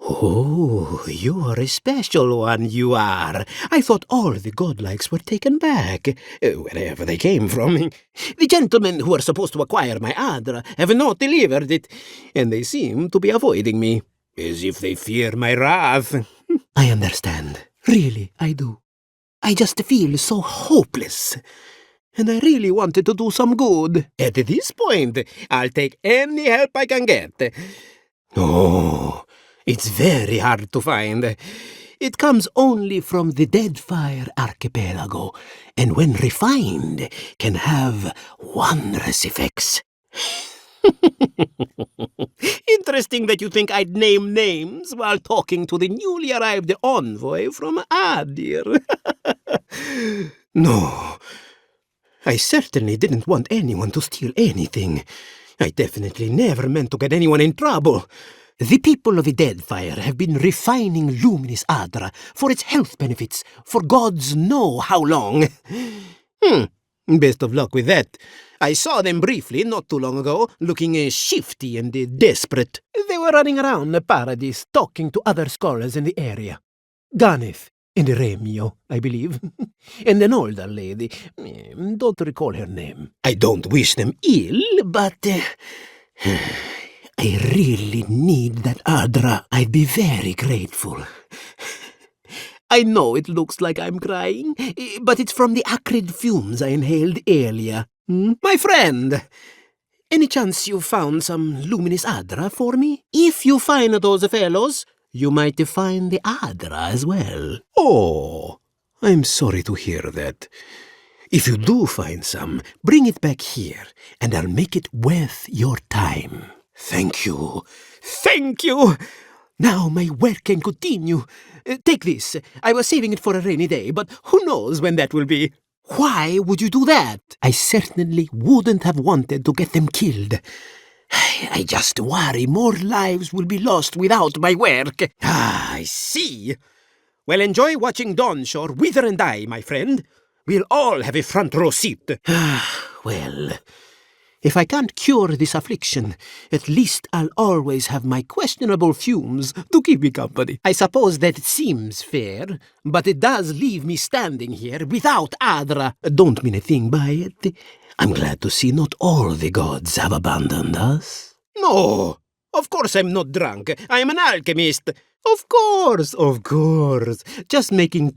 Oh, you are a special one, you are. I thought all the godlikes were taken back, wherever they came from. The gentlemen who were supposed to acquire my Adra have not delivered it, and they seem to be avoiding me, as if they fear my wrath. I understand. Really, I do. I just feel so hopeless. And I really wanted to do some good. At this point, I'll take any help I can get. Oh, it's very hard to find. It comes only from the Deadfire Archipelago, and when refined, can have wondrous effects. Interesting that you think I'd name names while talking to the newly arrived envoy from Adir. No, I certainly didn't want anyone to steal anything. I definitely never meant to get anyone in trouble. The people of the Deadfire have been refining Luminis Adra for its health benefits for gods know how long. Best of luck with that. I saw them briefly not too long ago, looking shifty and desperate. They were running around the paradise talking to other scholars in the area. Ganeth and Remio, I believe. And an older lady. Don't recall her name. I don't wish them ill, but I really need that Adra. I'd be very grateful. I know it looks like I'm crying, but it's from the acrid fumes I inhaled earlier. My friend, any chance you found some Luminis Adra for me? If you find those fellows, you might find the Adra as well. Oh, I'm sorry to hear that. If you do find some, bring it back here, and I'll make it worth your time. Thank you. Thank you! Now my work can continue. Take this. I was saving it for a rainy day, but who knows when that will be. Why would you do that? I certainly wouldn't have wanted to get them killed. I just worry more lives will be lost without my work. Ah, I see. Well, enjoy watching Dawnshore wither and die, my friend. We'll all have a front row seat. Well, if I can't cure this affliction, at least I'll always have my questionable fumes to keep me company. I suppose that seems fair, but it does leave me standing here without Adra. Don't mean a thing by it. I'm glad to see not all the gods have abandoned us. No, of course I'm not drunk. I'm an alchemist. Of course. Just making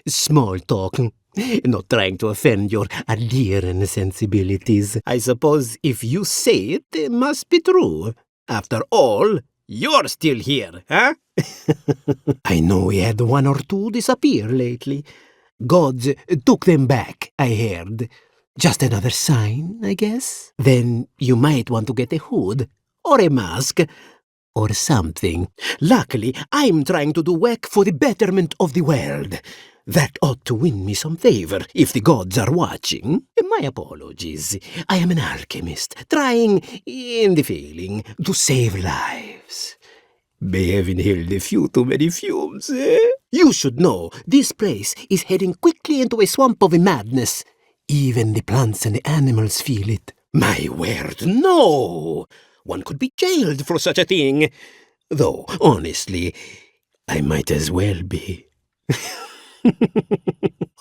small talk. Not trying to offend your Adiran sensibilities. I suppose if you say it must be true. After all, you're still here, huh? I know we had one or two disappear lately. Gods took them back, I heard. Just another sign, I guess. Then you might want to get a hood, or a mask, or something. Luckily, I'm trying to do work for the betterment of the world. That ought to win me some favor if the gods are watching. My apologies. I am an alchemist, trying, and failing, to save lives. May have inhaled a few too many fumes, eh? You should know, this place is heading quickly into a swamp of madness. Even the plants and the animals feel it. My word, no! One could be jailed for such a thing. Though, honestly, I might as well be.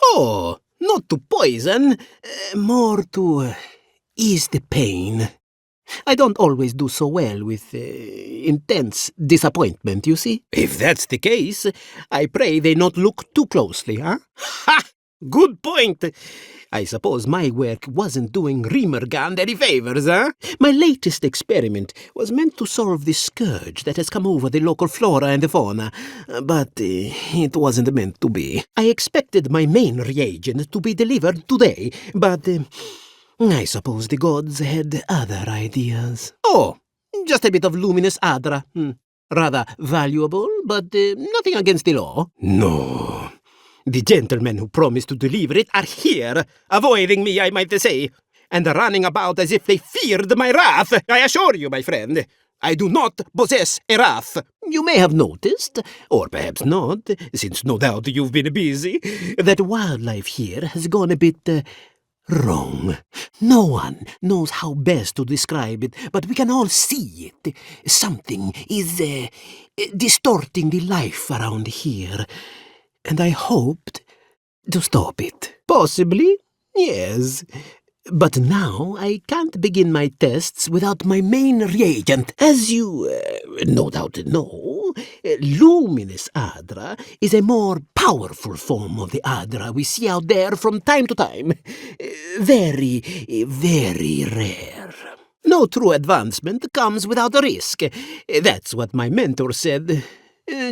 Oh, not to poison, more to ease the pain. I don't always do so well with intense disappointment, you see. If that's the case, I pray they not look too closely, huh? Ha! Good point. I suppose my work wasn't doing Rimmergand any favors, huh? My latest experiment was meant to solve the scourge that has come over the local flora and the fauna, but it wasn't meant to be. I expected my main reagent to be delivered today, but I suppose the gods had other ideas. Oh, just a bit of luminous Adra. Rather valuable, but nothing against the law. No. The gentlemen who promised to deliver it are here, avoiding me, I might say, and running about as if they feared my wrath. I assure you, my friend, I do not possess a wrath. You may have noticed, or perhaps not, since no doubt you've been busy, that wildlife here has gone a bit Wrong. No one knows how best to describe it, but we can all see it. Something is distorting the life around here, and I hoped to stop it. Possibly, yes. But now I can't begin my tests without my main reagent. As you no doubt know, luminous Adra is a more powerful form of the Adra we see out there from time to time. Very, very rare. No true advancement comes without a risk. That's what my mentor said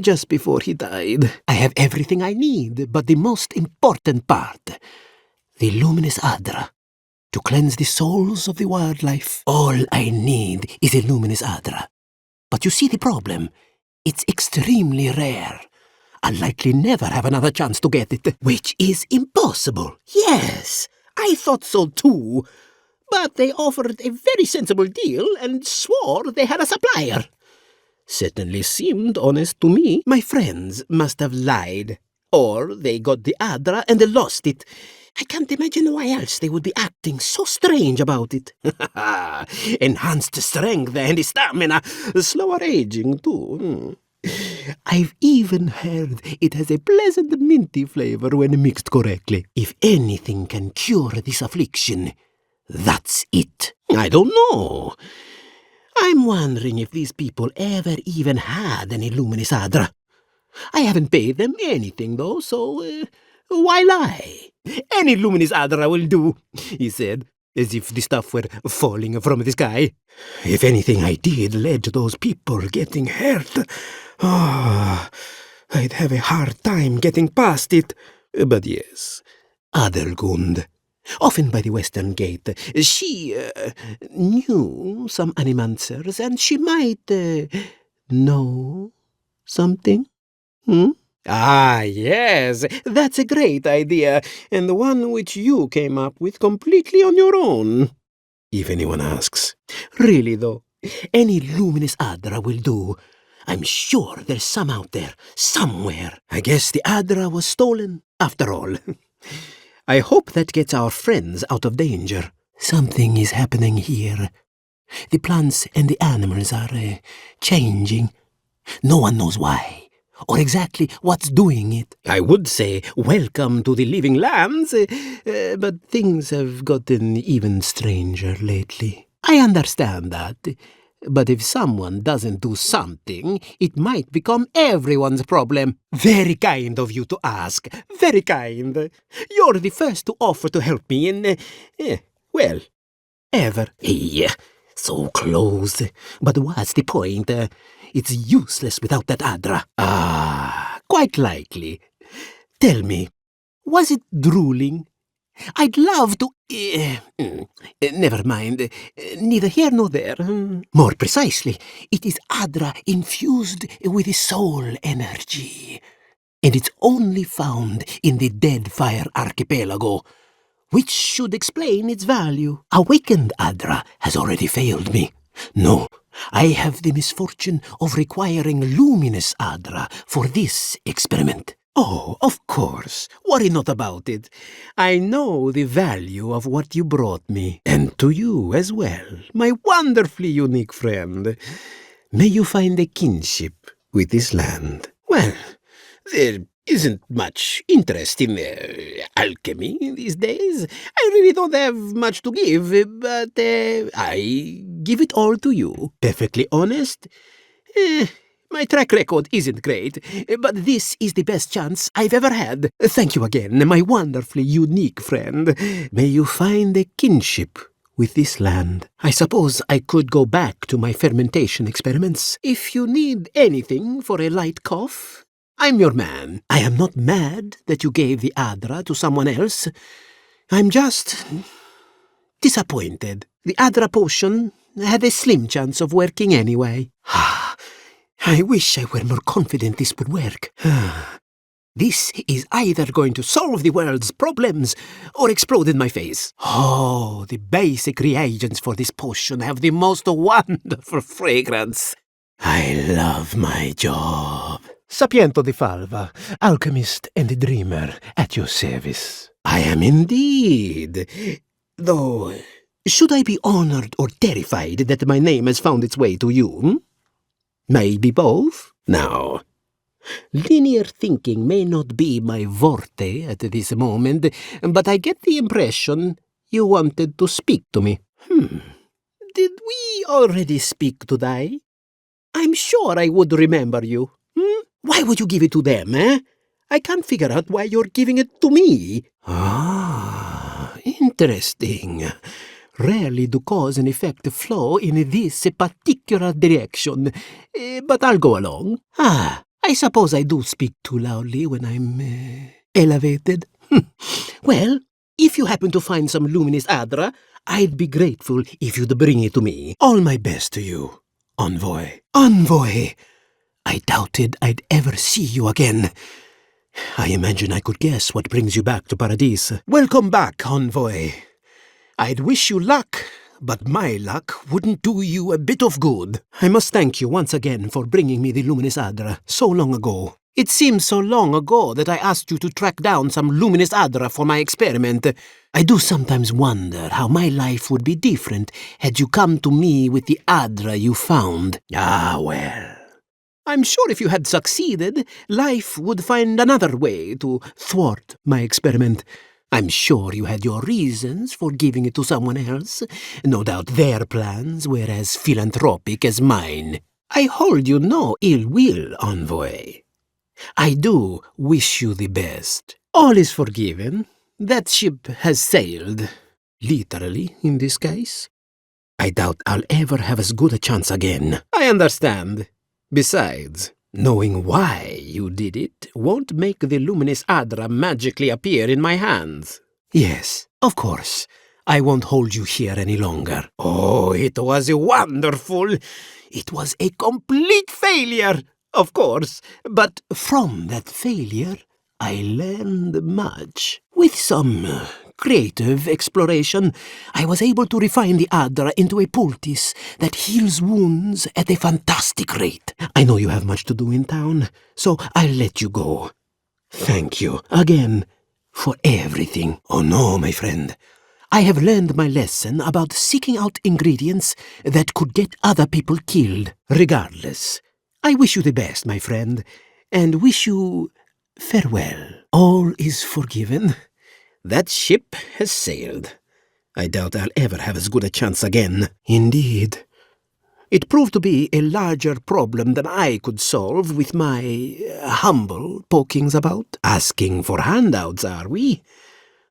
just before he died. I have everything I need, but the most important part, the luminous Adra. To cleanse the souls of the wildlife, all I need is a luminous Adra. But you see the problem? It's extremely rare. I'll likely never have another chance to get it, which is impossible. Yes, I thought so too. But they offered a very sensible deal and swore they had a supplier. Certainly seemed honest to me. My friends must have lied. Or they got the Adra and they lost it. I can't imagine why else they would be acting so strange about it. Enhanced strength and stamina, slower aging too. I've even heard it has a pleasant minty flavor when mixed correctly. If anything can cure this affliction, that's it. I don't know. I'm wondering if these people ever even had any luminous Adra. I haven't paid them anything though, so why lie? Any luminous Adra will do, he said, as if the stuff were falling from the sky. If anything I did led to those people getting hurt, I'd have a hard time getting past it. But yes, Adelgund, often by the western gate, she knew some animancers, and she might know something. Ah, yes, that's a great idea, and the one which you came up with completely on your own. If anyone asks. Really, though, any luminous Adra will do. I'm sure there's some out there, somewhere. I guess the Adra was stolen, after all. I hope that gets our friends out of danger. Something is happening here. The plants and the animals are changing. No one knows why, or exactly what's doing it. I would say welcome to the living lands, but things have gotten even stranger lately. I understand that, but if someone doesn't do something, it might become everyone's problem. Very kind of you to ask. Very kind. You're the first to offer to help me in, well, ever. Yeah, so close. But what's the point? It's useless without that Adra. Ah, quite likely. Tell me, was it drooling? I'd love to... never mind. Neither here nor there. More precisely, it is Adra infused with the soul energy. And it's only found in the Deadfire Archipelago, which should explain its value. Awakened Adra has already failed me. No, I have the misfortune of requiring luminous Adra for this experiment. Oh, of course. Worry not about it. I know the value of what you brought me. And to you as well, my wonderfully unique friend. May you find a kinship with this land. Well, there isn't much interest in alchemy these days. I really don't have much to give, but I give it all to you. Perfectly honest, my track record isn't great, but this is the best chance I've ever had. Thank you again, my wonderfully unique friend. May you find a kinship with this land. I suppose I could go back to my fermentation experiments. If you need anything for a light cough, I'm your man. I am not mad that you gave the Adra to someone else. I'm just disappointed. The Adra potion had a slim chance of working anyway. I wish I were more confident this would work. This is either going to solve the world's problems or explode in my face. Oh, the basic reagents for this potion have the most wonderful fragrance. I love my job. Sapiento di Falva, alchemist and dreamer, at your service. I am indeed. Though, should I be honored or terrified that my name has found its way to you? Maybe both? Now, linear thinking may not be my forte at this moment, but I get the impression you wanted to speak to me. Did we already speak today? I'm sure I would remember you. Why would you give it to them, eh? I can't figure out why you're giving it to me. Ah, interesting. Rarely do cause and effect flow in this particular direction, but I'll go along. I suppose I do speak too loudly when I'm elevated. Well, if you happen to find some luminous Adra, I'd be grateful if you'd bring it to me. All my best to you, Envoy. Envoy! I doubted I'd ever see you again. I imagine I could guess what brings you back to Paradise. Welcome back, Envoy. I'd wish you luck, but my luck wouldn't do you a bit of good. I must thank you once again for bringing me the Luminous Adra so long ago. It seems so long ago that I asked you to track down some Luminous Adra for my experiment. I do sometimes wonder how my life would be different had you come to me with the Adra you found. Ah, well. I'm sure if you had succeeded, life would find another way to thwart my experiment. I'm sure you had your reasons for giving it to someone else. No doubt their plans were as philanthropic as mine. I hold you no ill will, Envoy. I do wish you the best. All is forgiven. That ship has sailed. Literally, in this case. I doubt I'll ever have as good a chance again. I understand. Besides, knowing why you did it won't make the luminous Adra magically appear in my hands. Yes, of course. I won't hold you here any longer. Oh, it was wonderful. It was a complete failure, of course. But from that failure, I learned much. With some creative exploration, I was able to refine the Adra into a poultice that heals wounds at a fantastic rate. I know you have much to do in town, so I'll let you go. Thank you again for everything. Oh no, my friend. I have learned my lesson about seeking out ingredients that could get other people killed. Regardless, I wish you the best, my friend, and wish you farewell. All is forgiven. That ship has sailed. I doubt I'll ever have as good a chance again. Indeed. It proved to be a larger problem than I could solve with my humble pokings about. Asking for handouts, are we?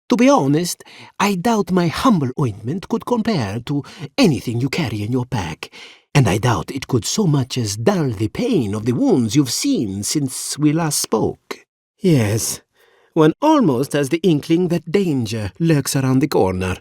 To be honest, I doubt my humble ointment could compare to anything you carry in your pack, and I doubt it could so much as dull the pain of the wounds you've seen since we last spoke. Yes, one almost has the inkling that danger lurks around the corner.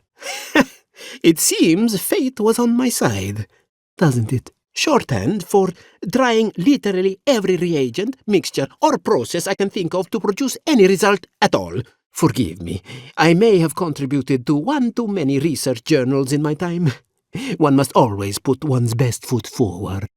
It seems fate was on my side, doesn't it? Shorthand for trying literally every reagent, mixture, or process I can think of to produce any result at all. Forgive me, I may have contributed to one too many research journals in my time. One must always put one's best foot forward.